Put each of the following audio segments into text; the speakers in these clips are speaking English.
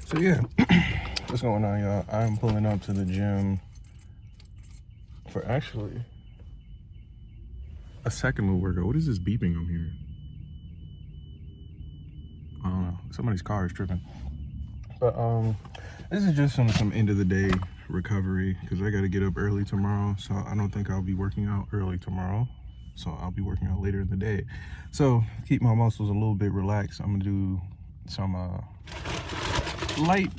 So yeah, what's going on, y'all? I'm pulling up to the gym for actually a second little workout. What is this beeping on here? I don't know. Somebody's car is tripping. But this is just some end of the day recovery because I got to get up early tomorrow. So I don't think I'll be working out early tomorrow. So I'll be working out later in the day. So keep my muscles a little bit relaxed. I'm gonna do some light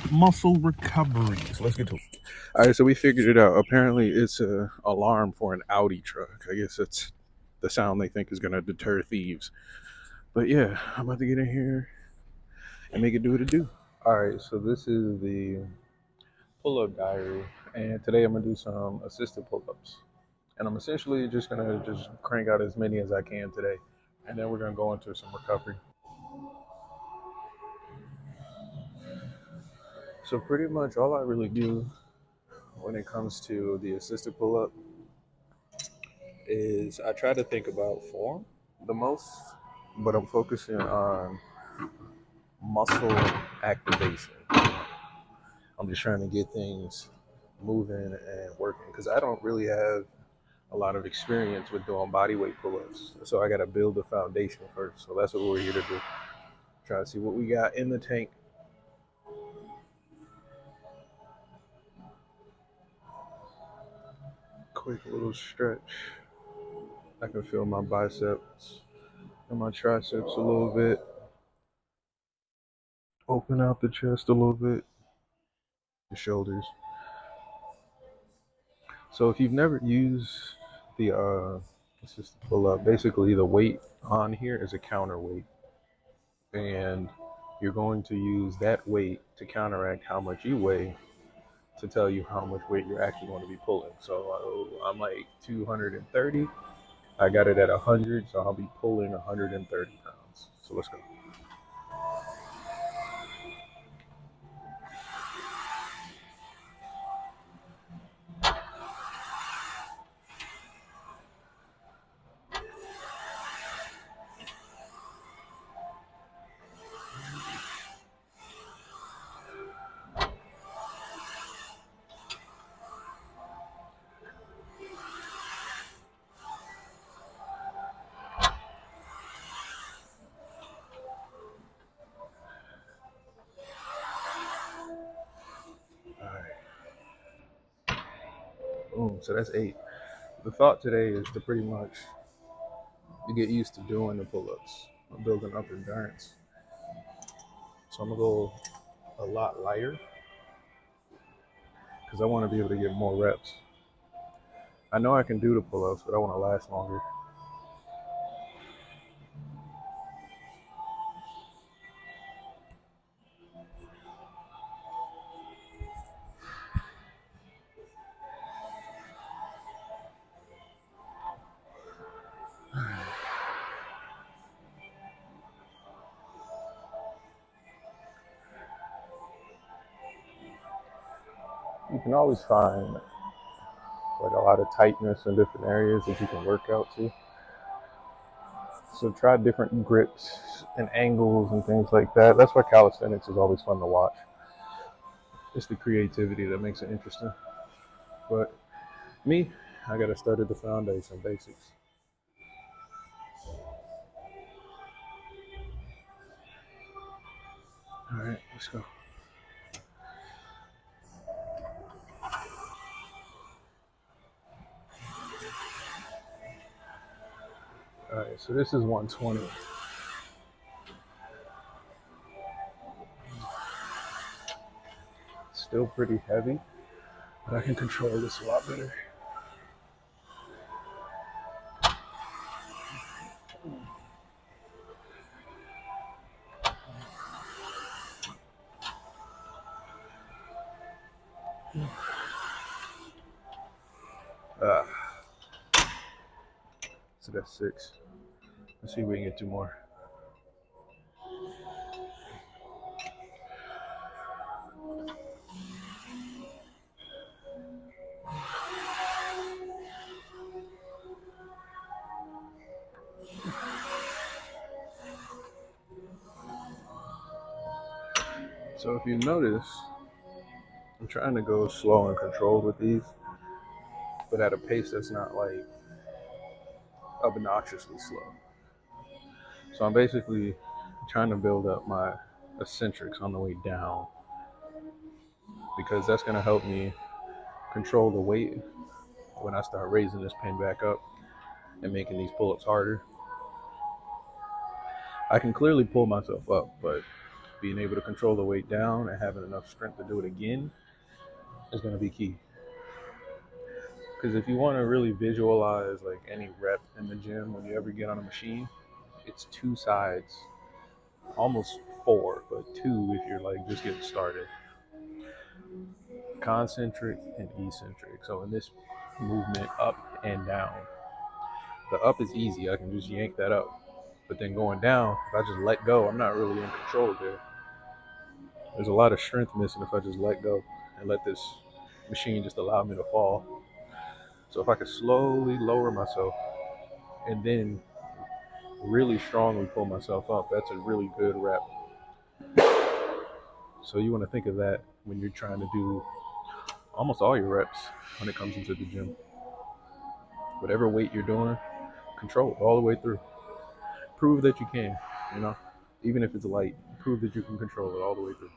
muscle recovery. So let's get to it. All right, so we figured it out. Apparently, it's a alarm for an Audi truck. I guess it's the sound they think is gonna deter thieves. But yeah, I'm about to get in here and make it do what it do. All right, so this is the pull-up diary, and today I'm gonna do some assisted pull-ups, and I'm essentially just gonna crank out as many as I can today, and then we're gonna go into some recovery. So pretty much all I really do when it comes to the assisted pull-up is I try to think about form the most, but I'm focusing on muscle activation. I'm just trying to get things moving and working because I don't really have a lot of experience with doing body weight pull-ups. So I got to build the foundation first. So that's what we're here to do. Try to see what we got in the tank. Quick little stretch. I can feel my biceps and my triceps a little bit. Open out the chest a little bit. The shoulders. So if you've never used the let's just pull up. Basically, the weight on here is a counterweight, and you're going to use that weight to counteract how much you weigh to tell you how much weight you're actually going to be pulling. So I'm like 230. I got it at 100, so I'll be pulling 130 pounds. So let's go. All right. Boom. So that's 8. The thought today is to pretty much to get used to doing the pull-ups. I'm building up endurance. So I'm gonna go a lot lighter because I want to be able to get more reps. I know I can do the pull-ups, but I want to last longer. You can always find like a lot of tightness in different areas that you can work out to. So try different grips and angles and things like that. That's why calisthenics is always fun to watch. It's the creativity that makes it interesting. But me, I gotta start at the foundation, basics. All right, let's go. All right, so this is 120. Still pretty heavy, but I can control this a lot better. Uh, so that's 6. Let's see if we can get 2 more. So if you notice, I'm trying to go slow and controlled with these, but at a pace that's not like obnoxiously slow. So I'm basically trying to build up my eccentrics on the way down, because that's going to help me control the weight when I start raising this pin back up and making these pull-ups harder. I can clearly pull myself up, but being able to control the weight down and having enough strength to do it again is going to be key. Because if you want to really visualize like any rep in the gym, when you ever get on a machine, it's two sides, almost four, but two if you're like just getting started. Concentric and eccentric. So in this movement, up and down, the up is easy. I can just yank that up. But then going down, if I just let go, I'm not really in control there. There's a lot of strength missing if I just let go and let this machine just allow me to fall. So if I could slowly lower myself and then really strongly pull myself up, that's a really good rep. So you want to think of that when you're trying to do almost all your reps when it comes into the gym. Whatever weight you're doing, control it all the way through. Prove that you can, you know, even if it's light, prove that you can control it all the way through.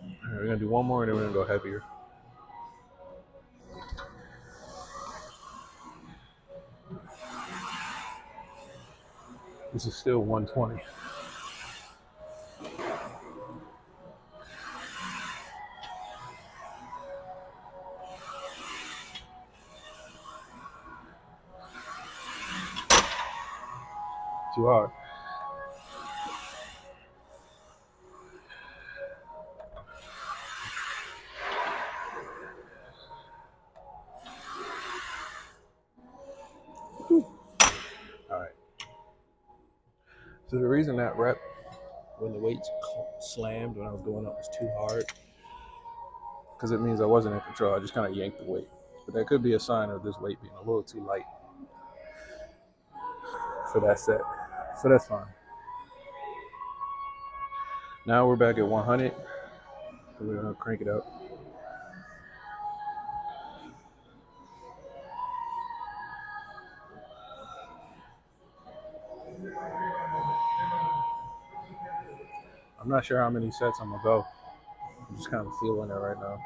All right, we're gonna do one more and then we're gonna go heavier. This is still 120. Too hard. All right. So the reason that rep, when the weights slammed when I was going up, was too hard, because it means I wasn't in control. I just kind of yanked the weight. But that could be a sign of this weight being a little too light for that set. So that's fine. Now we're back at 100. So we're gonna crank it up. I'm not sure how many sets I'm gonna go. I'm just kind of feeling it right now.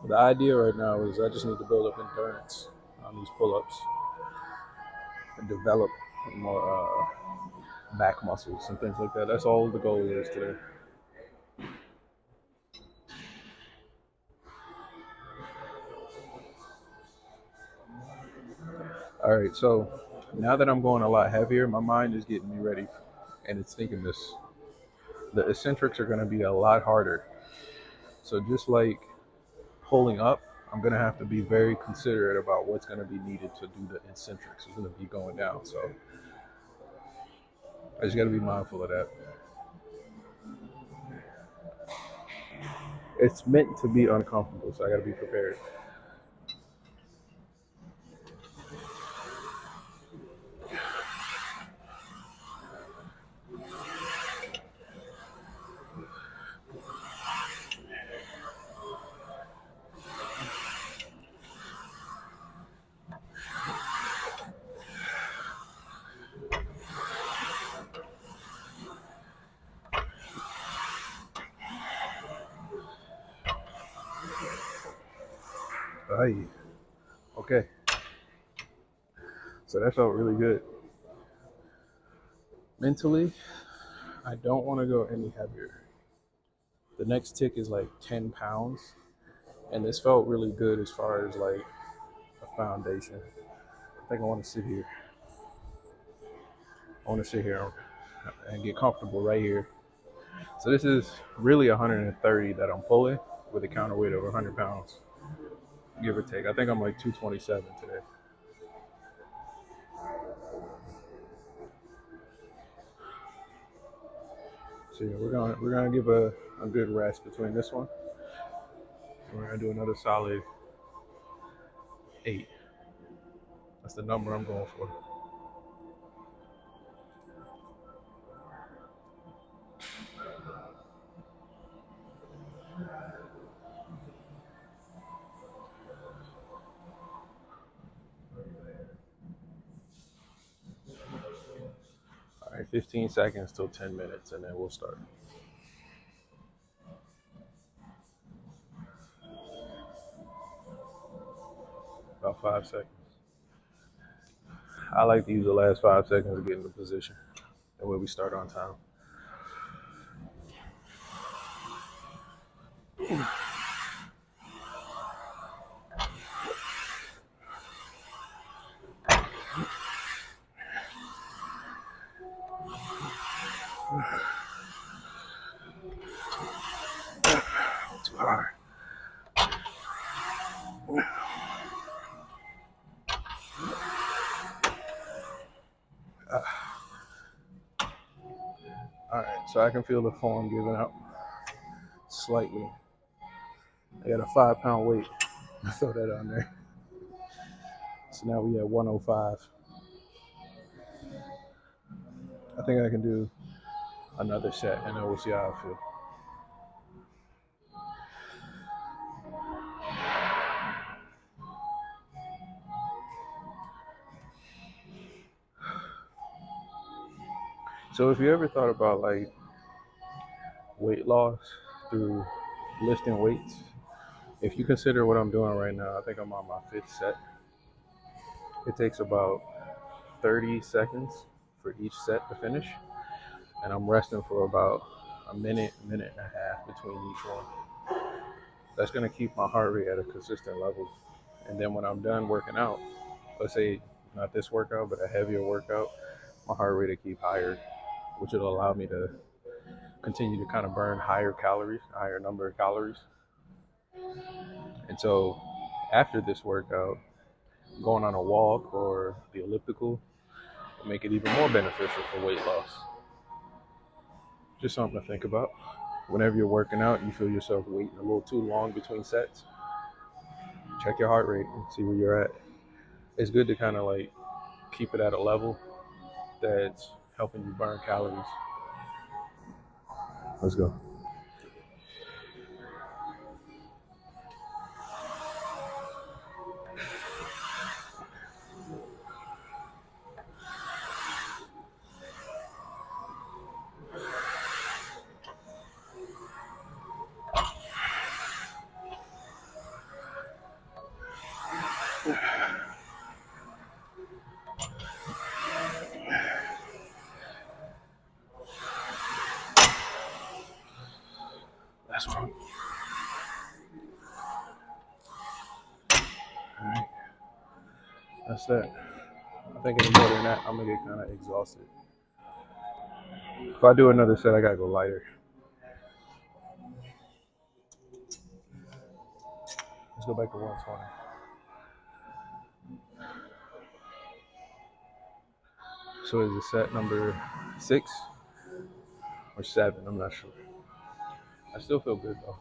But the idea right now is I just need to build up endurance on these pull-ups and develop more back muscles and things like that. That's all the goal is today. All right, so now that I'm going a lot heavier, my mind is getting me ready, and it's thinking this. The eccentrics are going to be a lot harder. So just like pulling up, I'm going to have to be very considerate about what's going to be needed to do the eccentrics. It's going to be going down, so I just got to be mindful of that. It's meant to be uncomfortable, so I got to be prepared. Hey, okay. So that felt really good. Mentally, I don't want to go any heavier. The next tick is like 10 pounds, and this felt really good as far as like a foundation. I think I want to sit here. I want to sit here and get comfortable right here. So this is really 130 that I'm pulling with a counterweight of 100 pounds, give or take. I think I'm like 227 today. So yeah, we're gonna give a good rest between this one. We're gonna do another solid 8. That's the number I'm going for. 15 seconds till 10 minutes, and then we'll start. About 5 seconds. I like to use the last 5 seconds to get into position. That way we start on time. Too hard. All right, so I can feel the form giving out slightly. I got a 5-pound weight. Throw that on there. So now we at 105. I think I can do another set, and then we'll see how I feel. So if you ever thought about like weight loss through lifting weights, if you consider what I'm doing right now, I think I'm on my 5th set. It takes about 30 seconds for each set to finish, and I'm resting for about a minute and a half between each one. That's going to keep my heart rate at a consistent level. And then when I'm done working out, let's say not this workout, but a heavier workout, my heart rate will keep higher, which will allow me to continue to kind of burn higher number of calories. And so after this workout, going on a walk or the elliptical will make it even more beneficial for weight loss. Just something to think about. Whenever you're working out, you feel yourself waiting a little too long between sets, check your heart rate and see where you're at. It's good to kind of like keep it at a level that's helping you burn calories. Let's go. That's one. All right. That's that. I think any more than that, I'm gonna get kind of exhausted. If I do another set, I gotta go lighter. Let's go back to 120. So is it set number 6 or 7? I'm not sure. I still feel good though.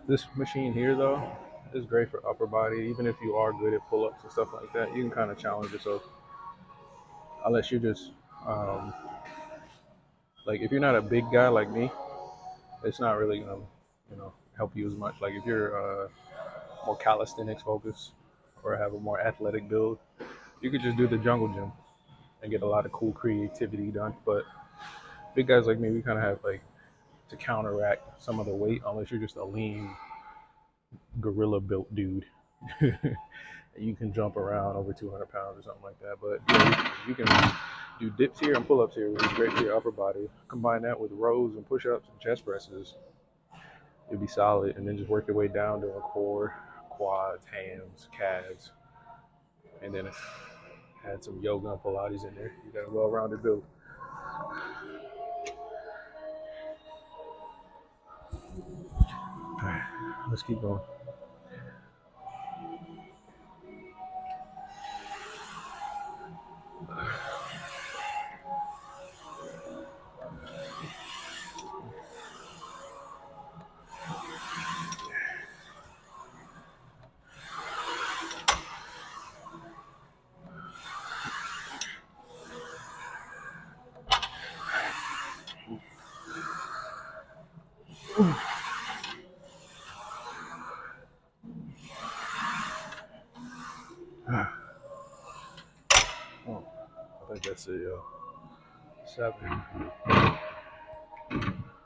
This machine here though is great for upper body. Even if you are good at pull-ups and stuff like that, you can kind of challenge yourself. Unless you're just like if you're not a big guy like me, it's not really gonna help you as much. Like if you're more calisthenics focused or have a more athletic build, you could just do the jungle gym and get a lot of cool creativity done. But big guys like me, we kind of have like to counteract some of the weight, unless you're just a lean gorilla built dude. You can jump around over 200 pounds or something like that. But yeah, you can do dips here and pull-ups here, which is great for your upper body. Combine that with rows and push-ups and chest presses, you'll be solid. And then just work your way down to a core, quads, hams, calves, and then add some yoga and Pilates in there. You got a well-rounded build. All right, let's keep going. that's it, yo. 7.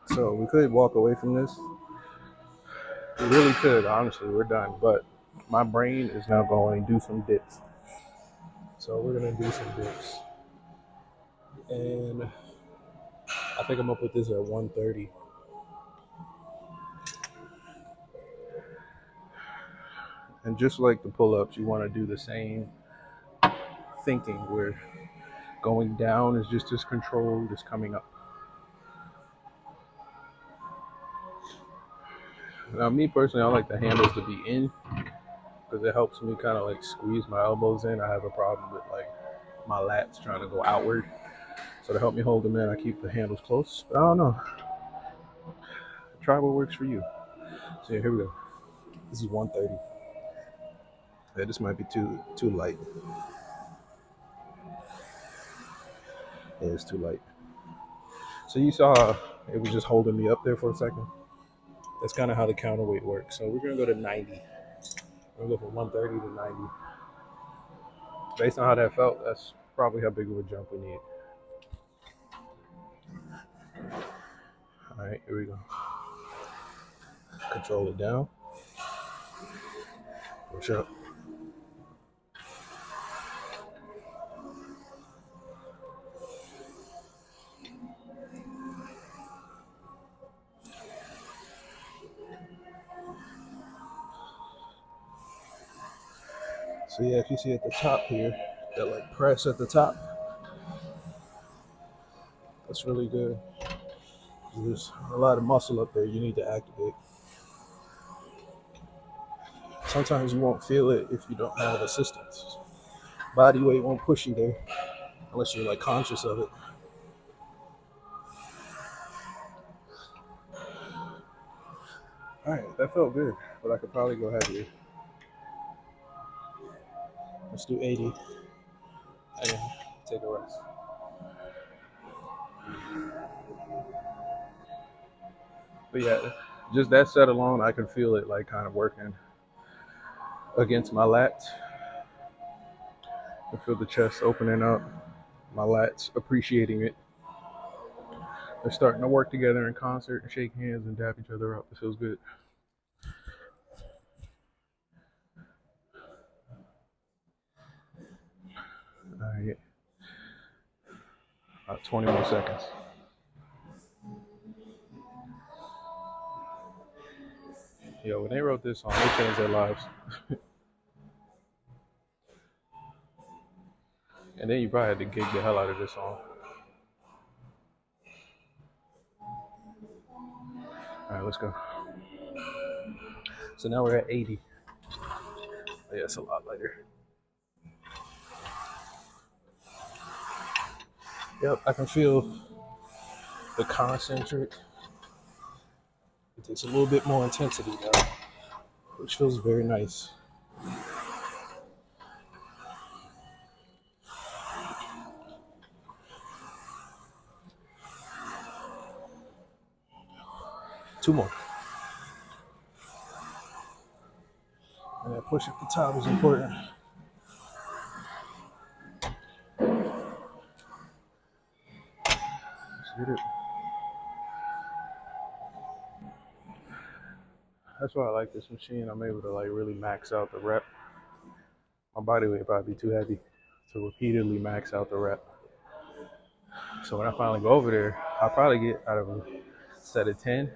So we could walk away from this. We really could, honestly. We're done. But my brain is now going to do some dips. So we're going to do some dips. And I think I'm going to put this at 130. And just like the pull-ups, you want to do the same thinking where going down is just as controlled as coming up. Now, me personally, I like the handles to be in because it helps me kind of like squeeze my elbows in. I have a problem with like my lats trying to go outward. So to help me hold them in, I keep the handles close. But I don't know. Try what works for you. So yeah, here we go. This is 130. Yeah, this might be too light. Yeah, it's too light. So you saw it was just holding me up there for a second. That's kind of how the counterweight works. So we're gonna go to 90. We're gonna go from 130 to 90. Based on how that felt, that's probably how big of a jump we need. All right, here we go. Control it down. Push up. So yeah, if you see at the top here, that like press at the top, that's really good. There's a lot of muscle up there you need to activate. Sometimes you won't feel it if you don't have assistance. Body weight won't push you there unless you're like conscious of it. All right, that felt good, but I could probably go heavier. Let's do 80 and then take a rest. But yeah, just that set alone, I can feel it like kind of working against my lats. I feel the chest opening up, my lats appreciating it. They're starting to work together in concert and shake hands and dap each other up. It feels good. All right, about 20 more seconds. Yo, when they wrote this song, they changed their lives. And then you probably had to gig the hell out of this song. All right, let's go. So now we're at 80. Oh, yeah, it's a lot lighter. Yep, I can feel the concentric. It takes a little bit more intensity now, which feels very nice. Two more. And that push at the top is important. Let's get it. That's why I like this machine. I'm able to like really max out the rep. My body weight probably be too heavy to repeatedly max out the rep. So when I finally go over there, I'll probably get out of a set of 10,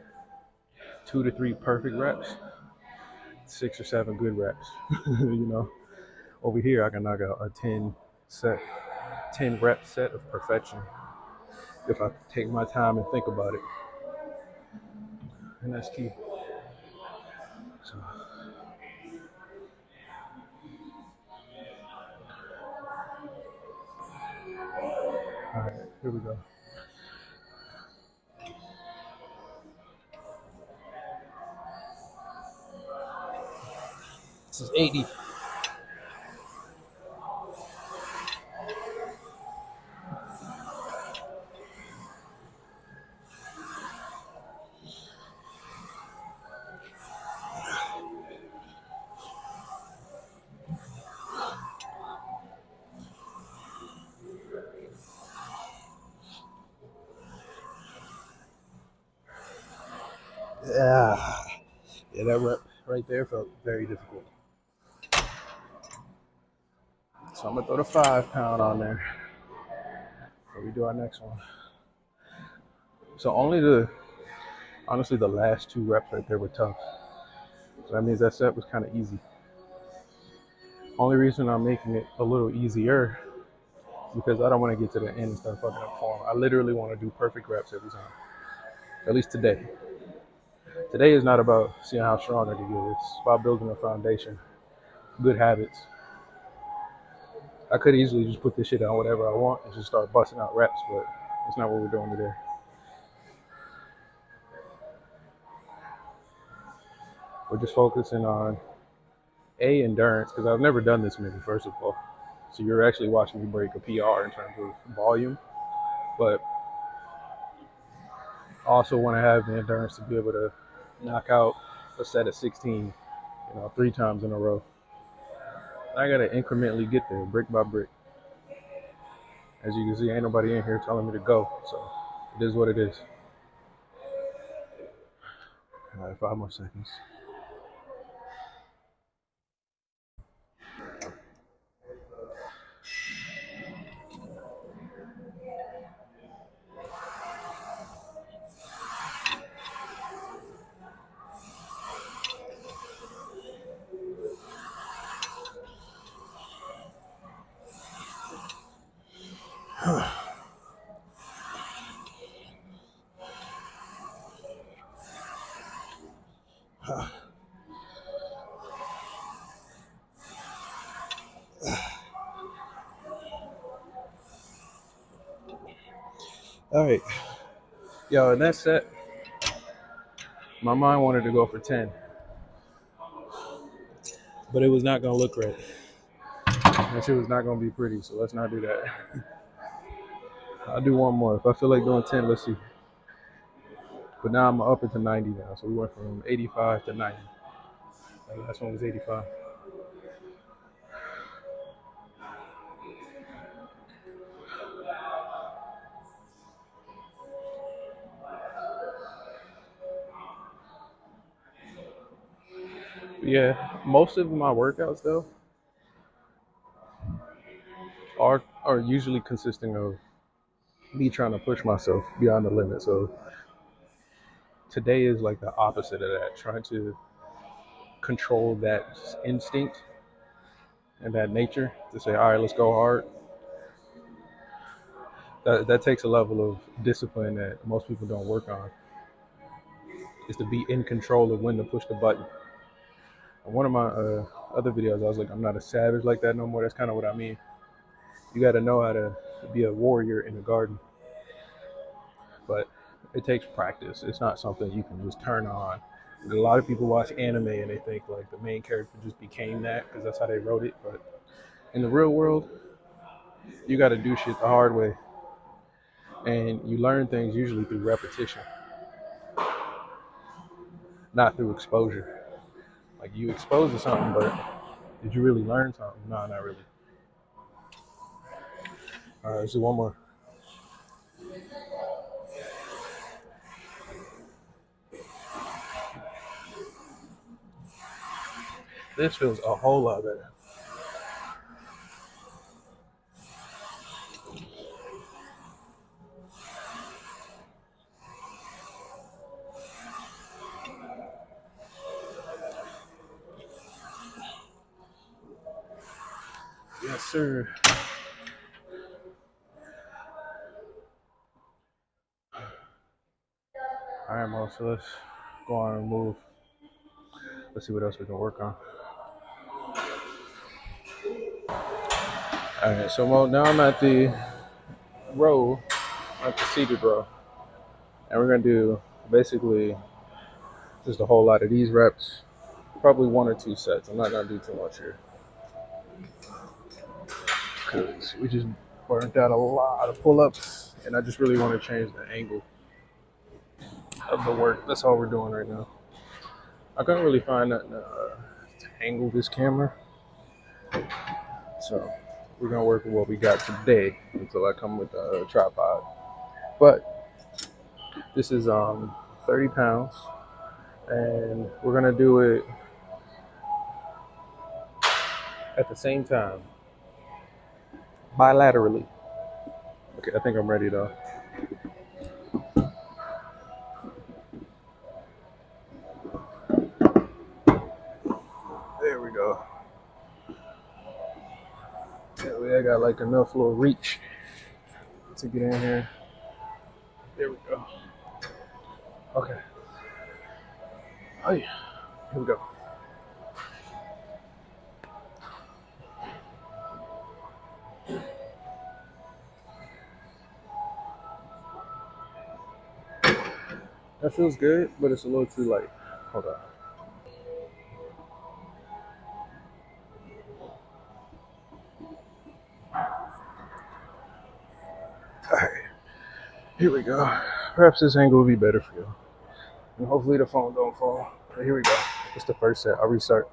2 to 3 perfect reps, 6 or 7 good reps. You know, over here I can knock out a 10 rep set of perfection if I take my time and think about it. And that's key. So, all right, here we go. This is 80. Yeah, that rep right there felt very difficult. So I'm gonna throw the 5 pound on there. Before we do our next one. So honestly, the last 2 reps right there were tough. So that means that set was kind of easy. Only reason I'm making it a little easier because I don't want to get to the end and start fucking up form. I literally want to do perfect reps every time. At least today. Today is not about seeing how strong I can get. It's about building a foundation, good habits. I could easily just put this shit on whatever I want and just start busting out reps, but it's not what we're doing today. We're just focusing on endurance, because I've never done this many, first of all. So you're actually watching me break a PR in terms of volume, but I also want to have the endurance to be able to knock out a set of 16, 3 times in a row. I gotta incrementally get there, brick by brick. As you can see, ain't nobody in here telling me to go, so it is what it is. All right, 5 more seconds. All right. Yo, in that set, my mind wanted to go for 10. But it was not going to look right. That shit was not going to be pretty, so let's not do that. I'll do one more. If I feel like doing 10, let's see. But now I'm up into 90 now, so we went from 85 to 90. The last one was 85. Yeah, most of my workouts, though, are usually consisting of me trying to push myself beyond the limit. So today is like the opposite of that, trying to control that instinct and that nature to say, all right, let's go hard. That takes a level of discipline that most people don't work on, is to be in control of when to push the button. In one of my other videos, I was like, I'm not a savage like that no more. That's kind of what I mean. You got to know how to be a warrior in the garden. But it takes practice. It's not something you can just turn on. A lot of people watch anime and they think like the main character just became that because that's how they wrote it. But in the real world, you got to do shit the hard way. And you learn things usually through repetition, not through exposure. Like you exposed to something, but did you really learn something? No, not really. All right, let's do one more. This feels a whole lot better. Yes, sir. All right, Mo, so let's go on and move. Let's see what else we can work on. All right, so Mo, now I'm at the row, at the seated row. And we're going to do basically just a whole lot of these reps, probably 1 or 2 sets. I'm not going to do too much here, because we just burnt out a lot of pull-ups, and I just really want to change the angle of the work. That's all we're doing right now. I couldn't really find nothing to angle this camera, so we're gonna work with what we got today until I come with a tripod. But this is 30 pounds, and we're gonna do it at the same time, bilaterally. Okay, I think I'm ready though. There we go. Yeah, I got like enough little reach to get in here. There we go. Okay. Oh yeah. Here we go. That feels good, but it's a little too light. Hold on. Alright. Here we go. Perhaps this angle will be better for you. And hopefully the phone don't fall. But here we go. It's the first set. I'll restart.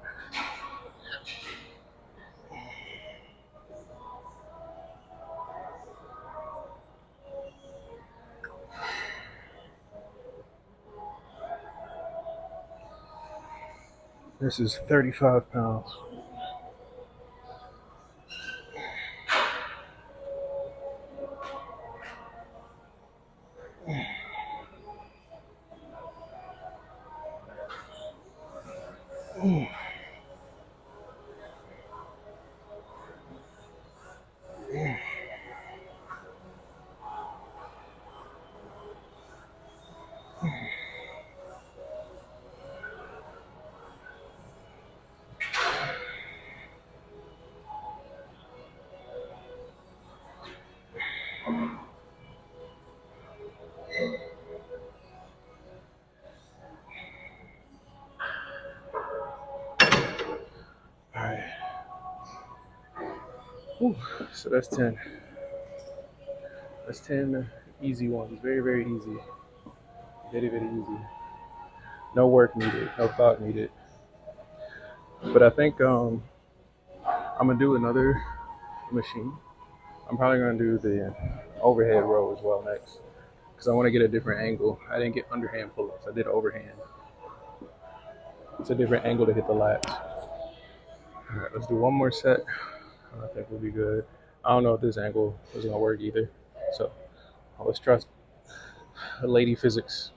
This is 35 pounds. Alright. So that's 10. That's 10 easy ones. Very, very easy. Very, very easy. No work needed. No thought needed. But I think I'm gonna do another machine. I'm probably gonna do the overhead row as well next, because I want to get a different angle. I didn't get underhand pull-ups. I did overhand. It's a different angle to hit the lats. All right, let's do one more set. I think we'll be good. I don't know if this angle is gonna work either. So let's trust lady physics.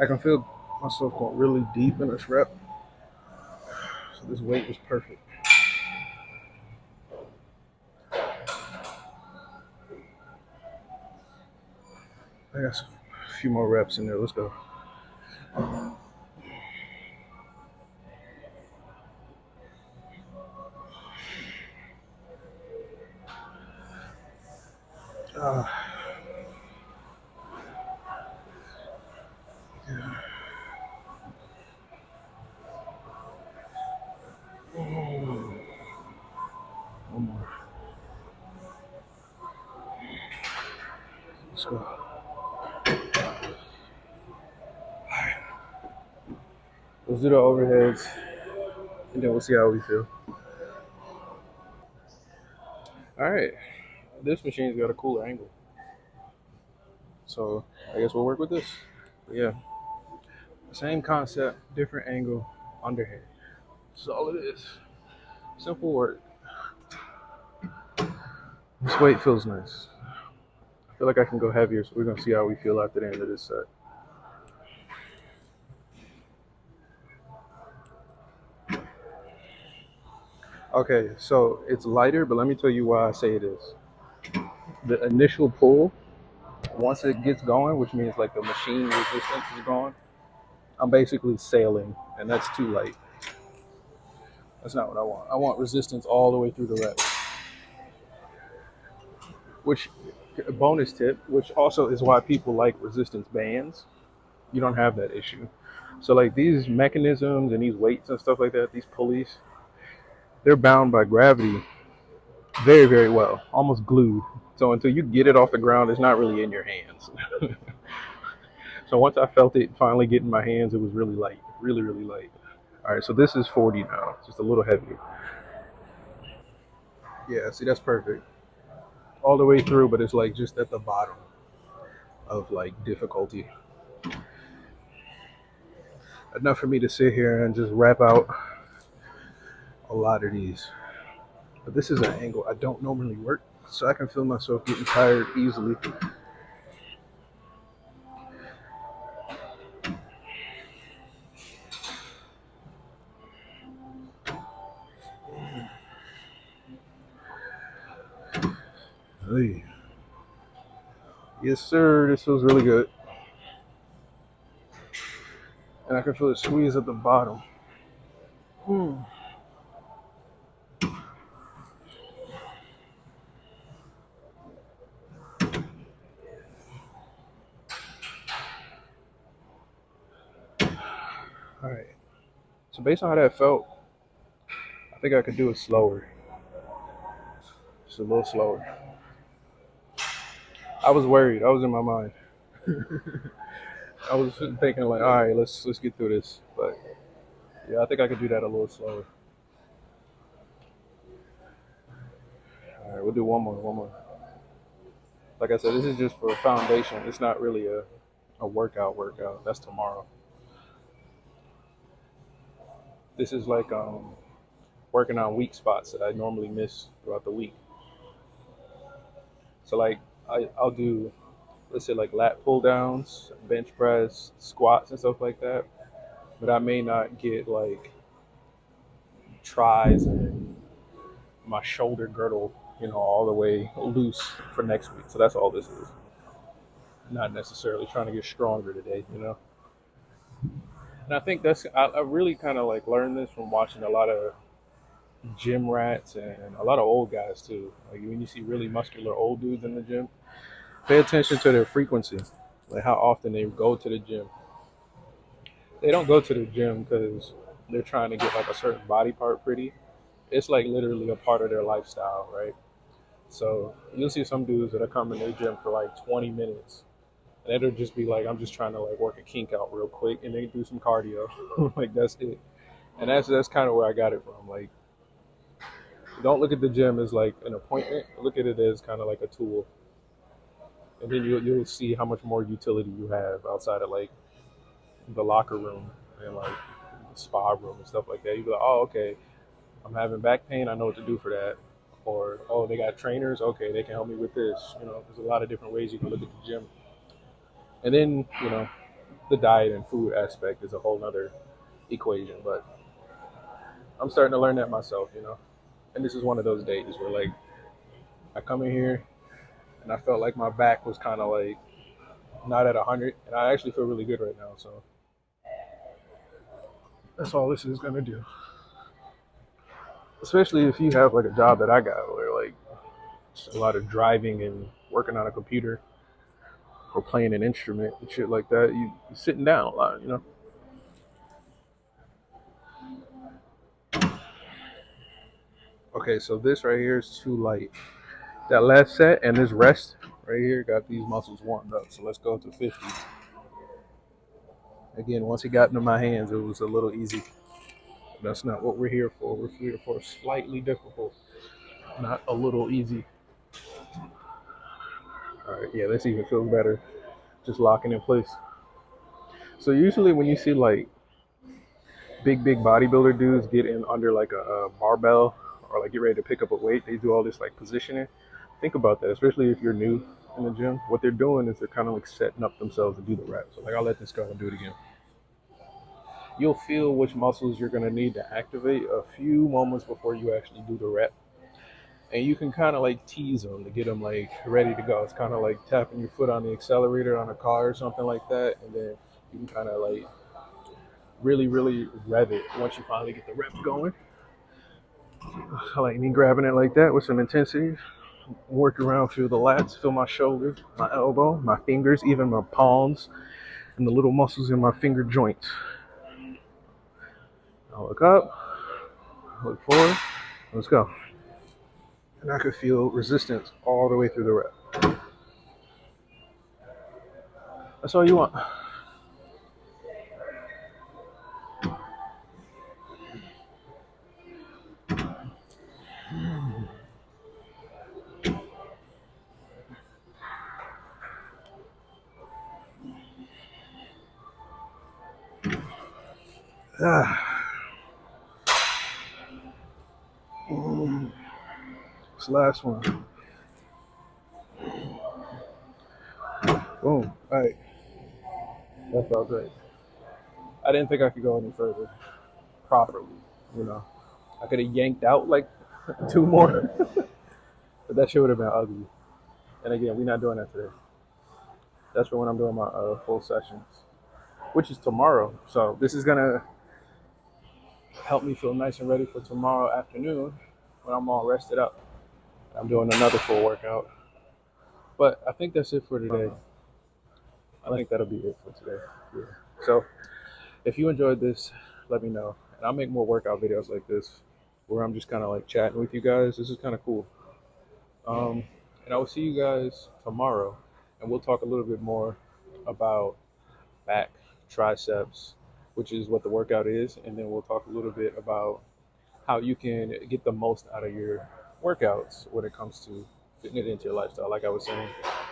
I can feel myself going really deep in this rep. So this weight was perfect. I got a few more reps in there. Let's go. Yeah. One more. Let's go. Let's do the overheads, and then we'll see how we feel. All right, this machine's got a cooler angle, so I guess we'll work with this. But yeah, same concept, different angle, underhand. That's all it is. Simple work. This weight feels nice. I feel like I can go heavier, so we're gonna see how we feel after the end of this set. Okay, so it's lighter, but let me tell you why I say it is. the initial pull, once it gets going, which means like the machine resistance is gone, I'm basically sailing, and that's too light. That's not what I want. I want resistance all the way through the reps. Which, bonus tip, which also is why people like resistance bands. You don't have that issue. So like these mechanisms and these weights and stuff like that, these pulleys, they're bound by gravity very, very well, almost glued. So until you get it off the ground, it's not really in your hands. So once I felt it finally get in my hands, it was really light, really, really light. All right, so this is 40 now, just a little heavier. Yeah, see, that's perfect. All the way through, but it's like just at the bottom of like difficulty. Enough for me to sit here and just rap out a lot of these. But this is an angle I don't normally work, so I can feel myself getting tired easily. Hey. Yes, sir. This feels really good. And I can feel it squeeze at the bottom. Hmm. All right. So based on how that felt, I think I could do it slower. Just a little slower. I was worried. I was in my mind. I was thinking like, all right, let's get through this. But yeah, I think I could do that a little slower. All right, we'll do one more, one more. Like I said, this is just for a foundation. It's not really a workout. That's tomorrow. This is like working on weak spots that I normally miss throughout the week. So like I'll do, let's say like lat pull downs, bench press, squats and stuff like that. But I may not get like tries and my shoulder girdle, all the way loose for next week. So that's all this is. Not necessarily trying to get stronger today. And I think I really kind of like learned this from watching a lot of gym rats and a lot of old guys too. Like when you see really muscular old dudes in the gym, pay attention to their frequency, like how often they go to the gym. They don't go to the gym because they're trying to get like a certain body part pretty. It's like literally a part of their lifestyle, right? So you'll see some dudes that are coming to the gym for like 20 minutes. And it'll just be like, I'm just trying to like work a kink out real quick and then do some cardio. Like that's it. And that's kind of where I got it from. Like, don't look at the gym as like an appointment. Look at it as kind of like a tool. And then you'll see how much more utility you have outside of like the locker room and like the spa room and stuff like that. You'll be like, oh, okay, I'm having back pain. I know what to do for that. Or, oh, they got trainers. Okay, they can help me with this. There's a lot of different ways you can look at the gym. And then, the diet and food aspect is a whole nother equation. But I'm starting to learn that myself. And this is one of those days where like I come in here and I felt like my back was kind of like not at 100, and I actually feel really good right now. So that's all this is gonna do. Especially if you have like a job that I got, where like a lot of driving and working on a computer or playing an instrument and shit like that. You're sitting down a lot. Okay, so this right here is too light. That last set and this rest right here got these muscles warmed up. So let's go to 50. Again, once it got into my hands, it was a little easy. That's not what we're here for. We're here for slightly difficult, not a little easy. All right, yeah, this even feels better. Just locking in place. So usually when you see like big bodybuilder dudes get in under like a barbell or like get ready to pick up a weight, they do all this like positioning. Think about that, especially if you're new in the gym. What they're doing is they're kind of like setting up themselves to do the reps. So like I'll let this go and do it again. You'll feel which muscles you're gonna need to activate a few moments before you actually do the rep. and you can kind of like tease them to get them like ready to go. It's kind of like tapping your foot on the accelerator on a car or something like that, and then you can kind of like really rev it once you finally get the rev going. I like me grabbing it like that with some intensity. Work around through the lats, feel my shoulder, my elbow, my fingers, even my palms, and the little muscles in my finger joints. I'll look up, look forward, let's go. And I could feel resistance all the way through the rep. That's all you want. Ah. This last one. Boom. All right. That felt great. I didn't think I could go any further properly. You know, I could have yanked out like two more, but that shit would have been ugly. And again, we're not doing that today. That's for when I'm doing my full sessions, which is tomorrow. So this is gonna help me feel nice and ready for tomorrow afternoon when I'm all rested up. I'm doing another full workout. But I think that's it for today. I think that'll be it for today. Yeah. So if you enjoyed this, let me know. And I'll make more workout videos like this where I'm just kind of like chatting with you guys. This is kind of cool. And I will see you guys tomorrow. And we'll talk a little bit more about back, triceps, which is what the workout is. And then we'll talk a little bit about how you can get the most out of your workouts when it comes to fitting it into your lifestyle. Like I was saying,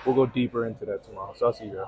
we'll go deeper into that tomorrow. So I'll see you guys.